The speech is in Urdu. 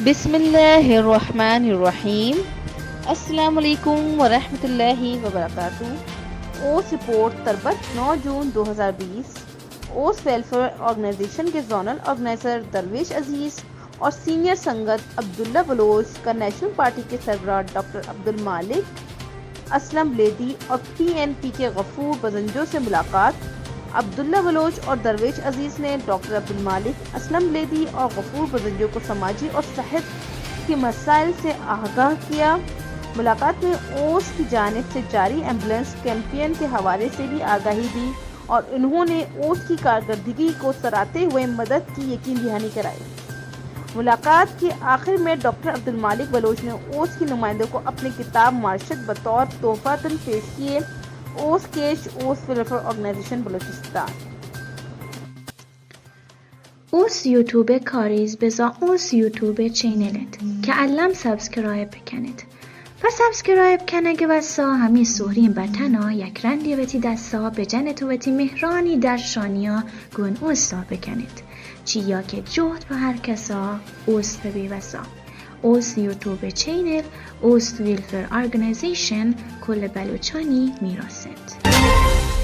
بسم اللہ الرحمن الرحیم. السلام علیکم ورحمۃ اللہ وبرکاتہ. اوس رپورٹ تربت 9 جون 2020. اوس ویلفیئر آرگنائزیشن کے زونل آرگنائزر درویش عزیز اور سینئر سنگت عبداللہ بلوچ کا نیشنل پارٹی کے سربراہ ڈاکٹر عبدالمالک اسلم بلیدی اور پی این پی کے غفور بزنجو سے ملاقات. عبداللہ بلوچ اور درویش عزیز نے ڈاکٹر عبدالمالک اسلم بلیدی اور غفور بزنجو کو سماجی اور صحت کے مسائل سے آگاہ کیا. ملاقات میں اوس کی جانب سے جاری ایمبولینس کیمپین کے حوالے سے بھی آگاہی دی اور انہوں نے اوس کی کارکردگی کو سراہتے ہوئے مدد کی یقین دہانی کرائی. ملاقات کے آخر میں ڈاکٹر عبدالمالک بلوچ نے اوس کی نمائندوں کو اپنی کتاب معاشرت بطور تحفہ پیش کیے. اوس کیش اوس ویلفیئر آرگنایزیشن بلوچستان. اوس YouTube'e kariz beza اوس YouTube'e channel'et که علم سابسکرایب بکنید و سابسکرایب کنه که بسا همی سهرین بطنا یک رندی بتی دستا به جنتو بتی مهرانی در شانیا گون اوستا بکنید چیا که جهد به هر کسا اوس بی بسا. اوس YouTube چینل اوس ویلفیر آرگنایزیشن کل بلوچانی میراسد.